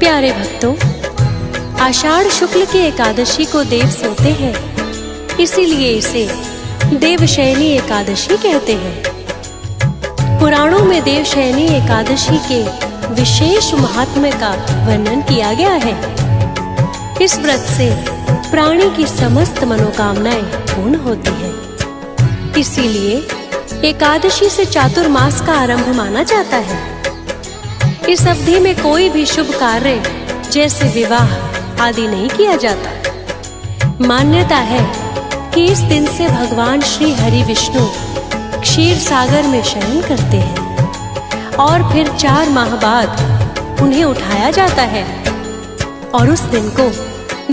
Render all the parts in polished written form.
प्यारे भक्तों, आषाढ़ शुक्ल की एकादशी को देव सोते हैं, इसीलिए इसे देवशयनी एकादशी कहते हैं। पुराणों में देवशयनी एकादशी के विशेष महात्म्य का वर्णन किया गया है। इस व्रत से प्राणी की समस्त मनोकामनाएं पूर्ण होती हैं। इसीलिए एकादशी से चातुर्मास का आरंभ माना जाता है। इस अवधि में कोई भी शुभ कार्य जैसे विवाह आदि नहीं किया जाता। मान्यता है कि इस दिन से भगवान श्री हरि विष्णु क्षीर सागर में शयन करते हैं और फिर 4 माह बाद उन्हें उठाया जाता है और उस दिन को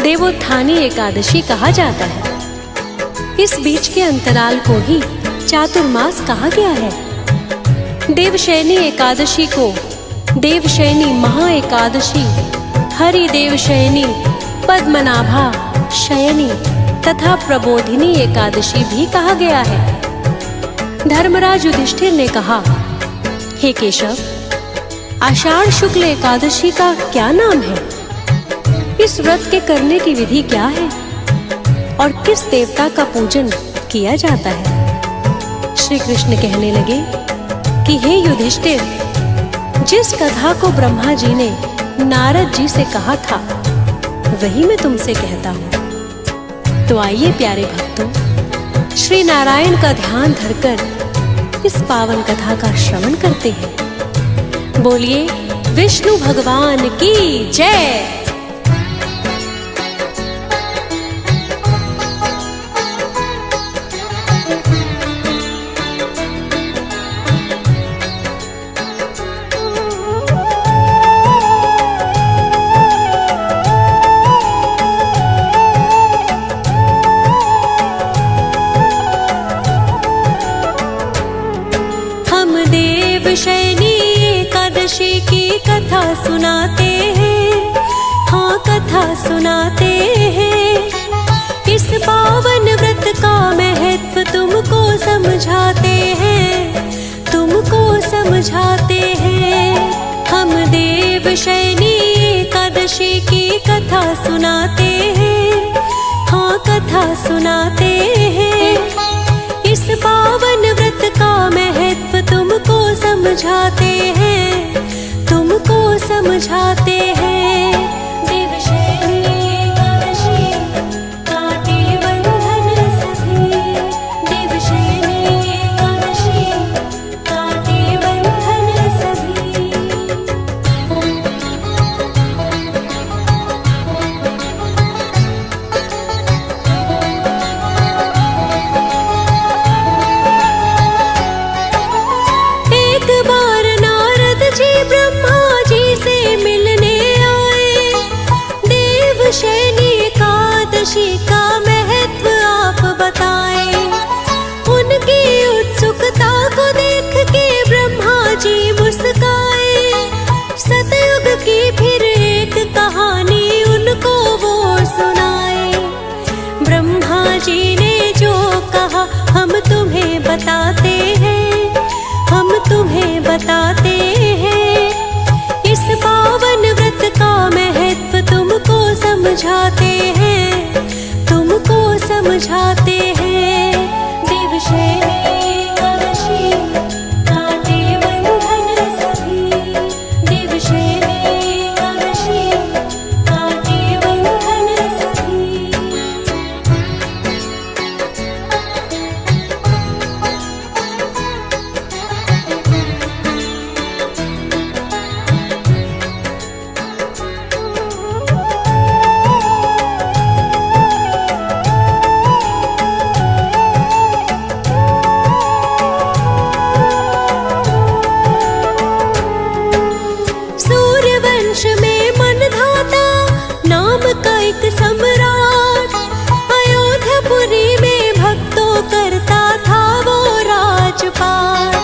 देवोत्थानी एकादशी कहा जाता है। इस बीच के अंतराल को ही चातुर्मास कहा गया है। देवशयनी एकादशी को देवशयनी महा एकादशी, हरि देवशयनी, पद्मनाभा शयनी तथा प्रबोधिनी एकादशी भी कहा गया है। धर्मराज युधिष्ठिर ने कहा, हे केशव, आषाढ़ शुक्ल एकादशी का क्या नाम है? इस व्रत के करने की विधि क्या है और किस देवता का पूजन किया जाता है? श्री कृष्ण कहने लगे कि हे युधिष्ठिर, जिस कथा को ब्रह्मा जी ने नारद जी से कहा था वही मैं तुमसे कहता हूँ। तो आइए प्यारे भक्तों, श्री नारायण का ध्यान धरकर इस पावन कथा का श्रवण करते हैं। बोलिए विष्णु भगवान की जय। देवशयनी एकादशी की कथा सुनाते हैं, हाँ कथा सुनाते हैं। इस पावन व्रत का महत्व तुमको समझाते हैं, तुमको समझाते हैं। हम देवशयनी एकादशी की कथा सुनाते हैं, हाँ कथा सुनाते हैं। इस पावन व्रत का महत्व तुमको समझाते हैं, तुमको समझाते हैं। देवशयनी एकादशी काटे बंधन सभी, देवशयनी एकादशी काटे बंधन सभी। देवशयनी एकादशी का महत्व आप बताएं। उनकी उत्सुकता को देख के ब्रह्मा जी मुस्काए। सतयुग की फिर एक कहानी उनको वो सुनाए। ब्रह्मा जी ने जो कहा हम तुम्हें बताते हैं, हम तुम्हें बताते हैं। इस पावन व्रत का महत्व तुमको समझाते हैं, तुमको समझाते हैं। देवशयनी एकादशी काटे बंधन सभी, देवशयनी एकादशी काटे बंधन सभी। एक सम्राट अयोध्यापुरी में भक्तों करता था वो राजपाट।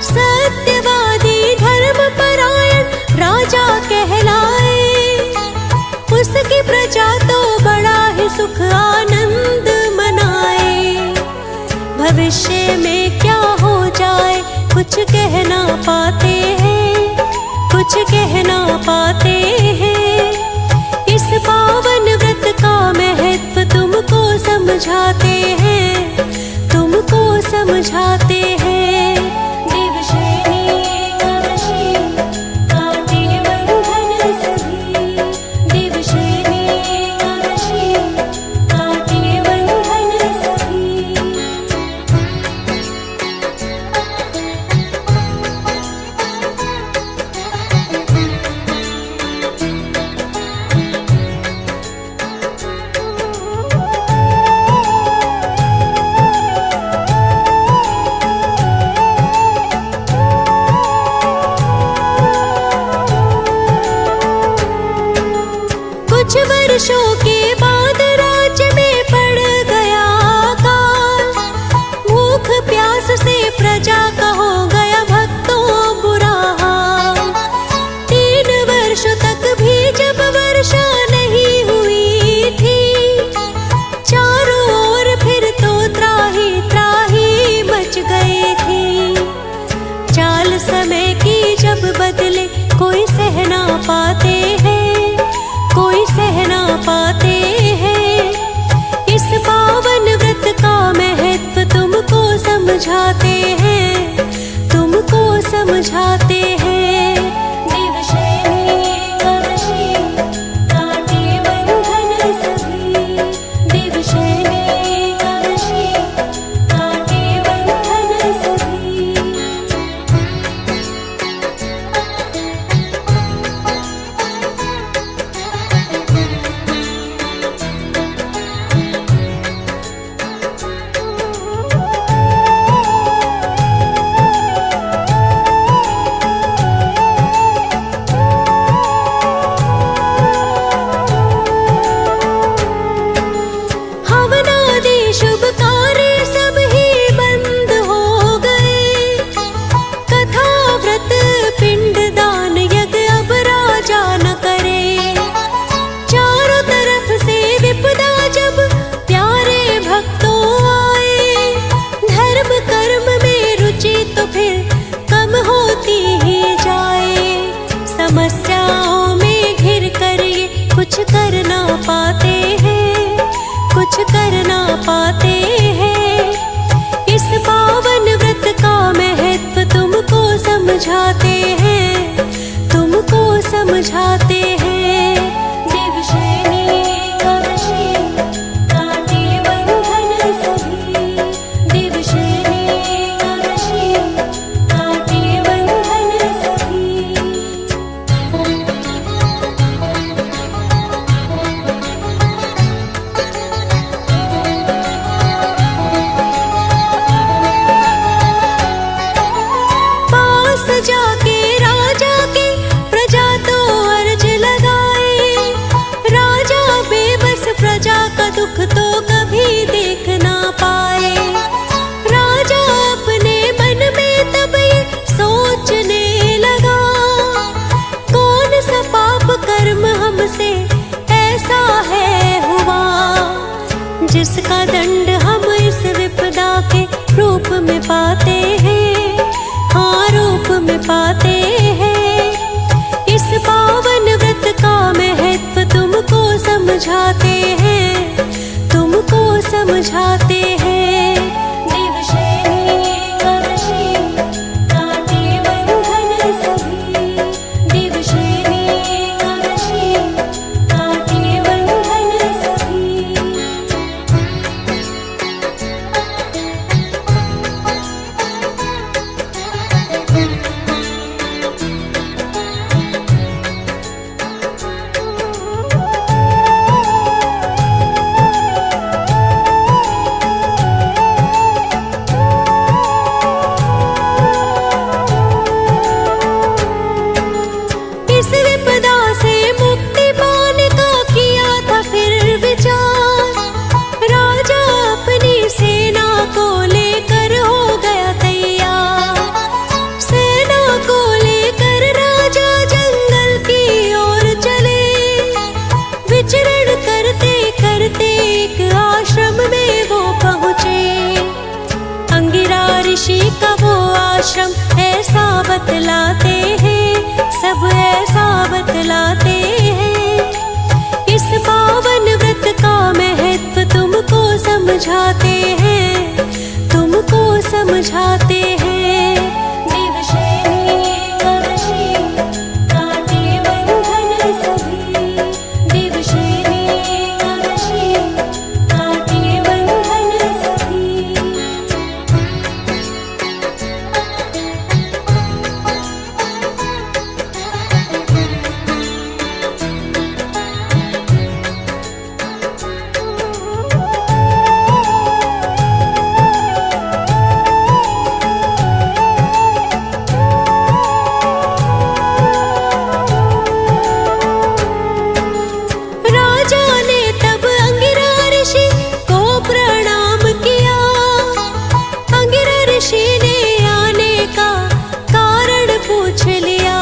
सत्यवादी धर्मपरायण राजा कहलाए। उसकी प्रजा तो बड़ा ही सुख आनंद मनाए। भविष्य में क्या हो जाए कुछ कह ना पाते हैं, कुछ कह ना पाते हैं। समझाते हैं, तुमको समझाते हैं। देवशयनी एकादशी काटे बंधन सभी, देवशयनी एकादशी काटे बंधन सभी। कुछ वर्षों के बाद राज्य में पड़ गया काल, भूख प्यास से प्रजा का हो गया भक्तों बुरा हाल। 3 वर्ष तक भी जब वर्षा नहीं हुई थी, चारों ओर फिर तो त्राही त्राही मच गई थी। चाल समय की जब बदले कोई सह ना पाते हैं, कोई सह ना पाते हैं। इस पावन व्रत का महत्व तुमको समझाते हैं, तुमको समझाते हैं। देवशयनी एकादशी काटे बंधन सभी, देवशयनी एकादशी काटे बंधन सभी। हवनादि शुभ कार्य सब ही बंद हो गए, कथा व्रत पिंड दान यज्ञ अब राजा न करे। चारों तरफ से विपदा जब प्यारे भक्तों आए, धर्म कर्म में रुचि तो फिर कम होती ही जाए। समस्याओं में घिर कर ये कुछ कर ना पाते हैं, कुछ कर ना पाते हैं। इस पावन व्रत का महत्व तुमको समझाते हैं, तुमको समझाते हैं। देवशयनी एकादशी काटे बंधन सभी, देवशयनी एकादशी काटे बंधन सभी। पास जाके राजा के प्रजा तो अर्ज लगाए, राजा बेबस प्रजा का दुख तो कभी देख ना पाए। राजा अपने मन में तब ये सोचने लगा, कौन सा पाप कर्म हमसे ऐसा है हुआ, जिसका दंड हम इस विपदा के रूप में पाते हैं, हाँ रूप में पाते हैं। इस पावन व्रत का महत्व तुमको समझाते हैं, तुमको समझाते हैं। देवशयनी एकादशी काटे बंधन सभी, देवशयनी एकादशी काटे बंधन सभी। इस विपदा से मुक्ति पाने का किया था फिर विचार, राजा अपनी सेना को लेकर हो गया तैयार। सेना को लेकर राजा जंगल की ओर चले, विचरण करते करते एक आश्रम में वो पहुँचे। अंगिरा ऋषि का वो आश्रम ऐसा बतलाते हैं, सब ऐसा बतलाते हैं। इस पावन व्रत का महत्व तुमको समझ समझाते हैं, तुमको समझाते हैं। देवशयनी एकादशी काटे बंधन सभी, देवशयनी एकादशी काटे बंधन सभी। राजा ने तब अंगिरा ऋषि को प्रणाम किया, अंगिरा ऋषि ने आने का कारण पूछ लिया।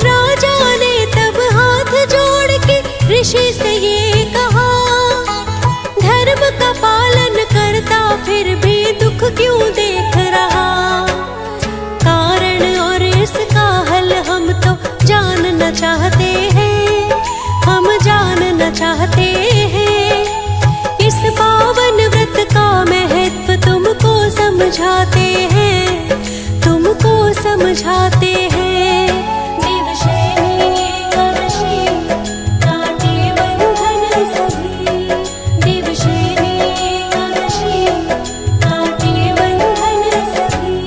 राजा ने तब हाथ जोड़ के ऋषि से ये कहा, धर्म का पालन करता फिर भी दुख क्यों देख रहा। कारण और इसका हल हम तो जानना चाहते हैं, हम जानना चाहते हैं। इस पावन व्रत का महत्व तुमको समझाते हैं, तुमको समझाते हैं। देवशयनी एकादशी काटे बंधन सभी, देवशयनी एकादशी काटे बंधन सभी।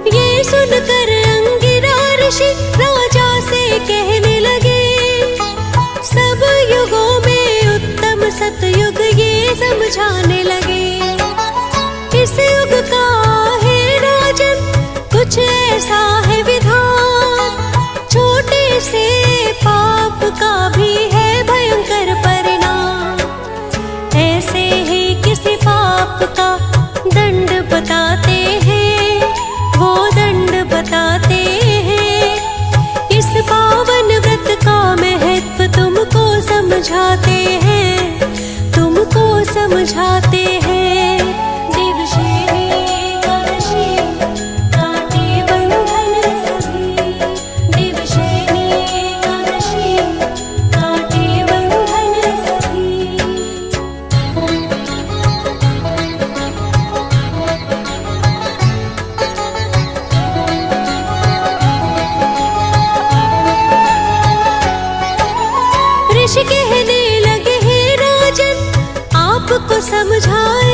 ये सुनकर अंगिरा ऋषि राजा से कहने लगे, सब युगों में उत्तम सतयुग ये समझाने लगे। इस युग का है राजन कुछ ऐसा है विधान, छोटे से पाप का भी है भयंकर परिणाम। ऐसे ही किसी पाप का दंड बताते हैं, वो दंड बताते हैं। इस पावन व्रत का महत्व तुमको समझाते हैं, तुमको समझाते हैं। देवशयनी एकादशी काटे बंधन सभी, देवशयनी एकादशी काटे बंधन सभी। ऋषि कहने लगे, हे राजन आपको समझाए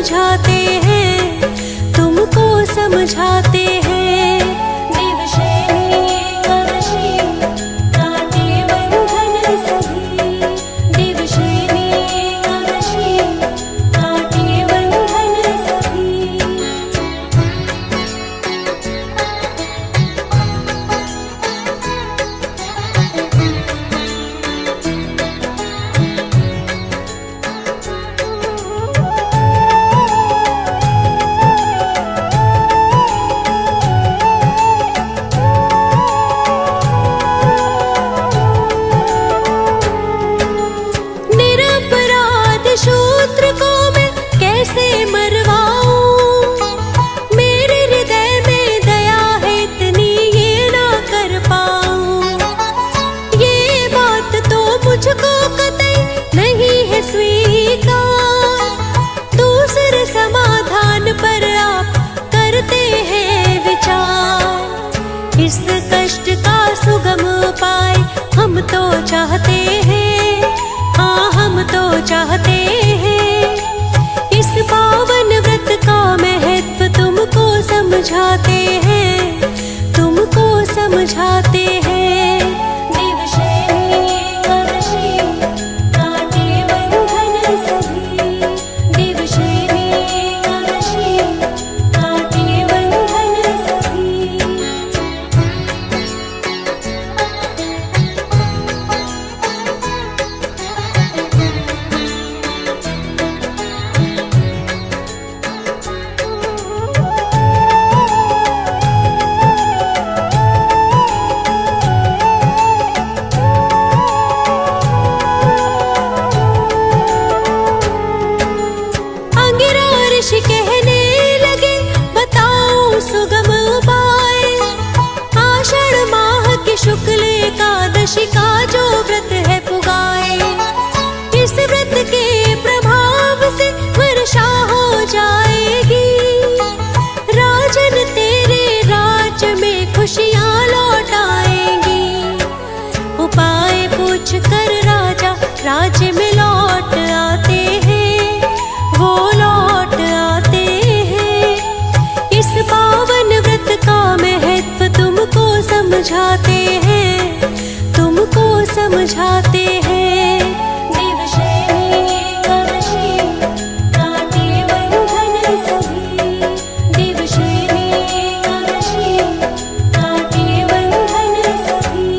समझाते हैं, तुमको समझाते हैं। देवशयनी एकादशी काटे बंधन सभी, देवशयनी एकादशी काटे बंधन सभी। निरपराध शूद्र को मैं कैसे मरवाऊं, मेरे हृदय में दया है इतनी ये ना कर पाऊं। ये बात तो मुझको कतई नहीं है स्वीकार, दूसरे समाधान पर आप करते हैं विचार। इस कष्ट का सुगम उपाय हम तो चाहते हैं, हाँ हम तो चाहते हैं। इस पावन व्रत का महत्व तुमको समझाते हैं, तुमको समझाते हैं। देवशयनी एकादशी काटे बंधन सभी, देवशयनी एकादशी काटे बंधन सभी। अंगिरा ऋषि कहने लगे बताओ सुगम उपाय, आषाढ़ माह की शुक्ल एकादशी का जो व्रत है पुगाए। इस व्रत के प्रभाव से वर्षा हो जाएगी, राजन तेरे राज्य में खुशियाँ लौट आएंगी। उपाय पूछ कर राजा राज्य में लौट आते हैं, वो लौट आते हैं। इस पावन व्रत का महत्व तुमको समझाते हैं, तुमको समझाते हैं। देवशयनी एकादशी काटे बंधन सभी, देवशयनी एकादशी काटे बंधन सभी।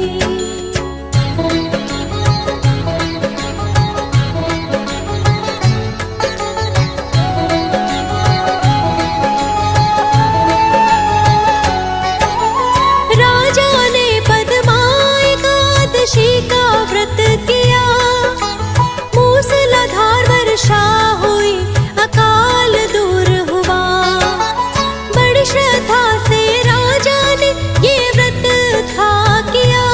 राजा ने पद्मा एकादशी का व्रत किया, मूसलाधार वर्षा हुई, अकाल दूर हुआ। बड़ी श्रद्धा से राजा ने ये व्रत था किया,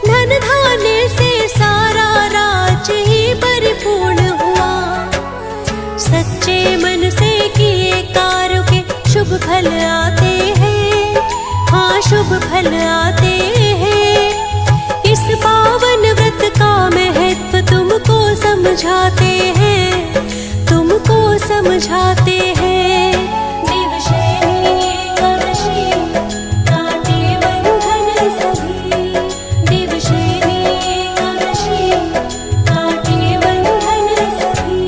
धन धान्य से सारा राज्य ही परिपूर्ण हुआ। सच्चे मन से किए कार्यों के शुभ फल आते हैं, हाँ शुभ फल आते हैं। इस पावन व्रत का महत्व तुमको समझाते हैं, तुमको समझाते हैं। देवशयनी एकादशी काटे बंधन सभी, देवशयनी एकादशी काटे बंधन सभी।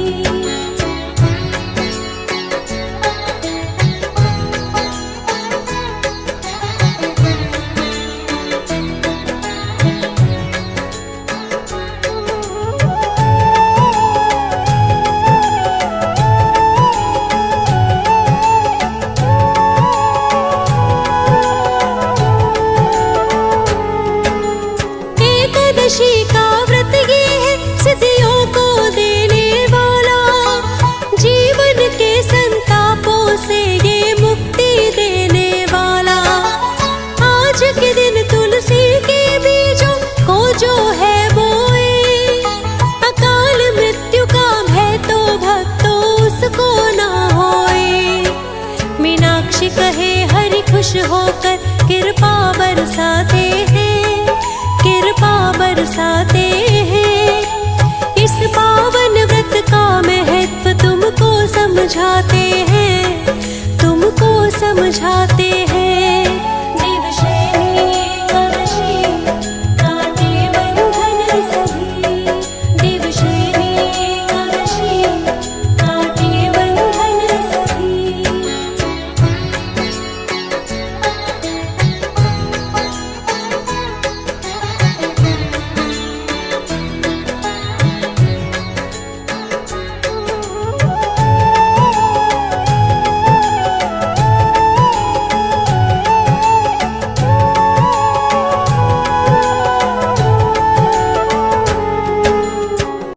एकादशी का व्रत ये है सिद्धियों को देने वाला, जीवन के संतापों से ये मुक्ति देने वाला। आज के दिन तुलसी के बीजों को जो है बोए, अकाल मृत्यु का भय तो भक्तों उसको ना होए। मीनाक्षी कहे हरि खुश होकर कृपा बरसाते हैं, कृपा बरसाते हैं। इस पावन व्रत का महत्व तुमको समझ समझाते हैं, तुमको समझाते हैं।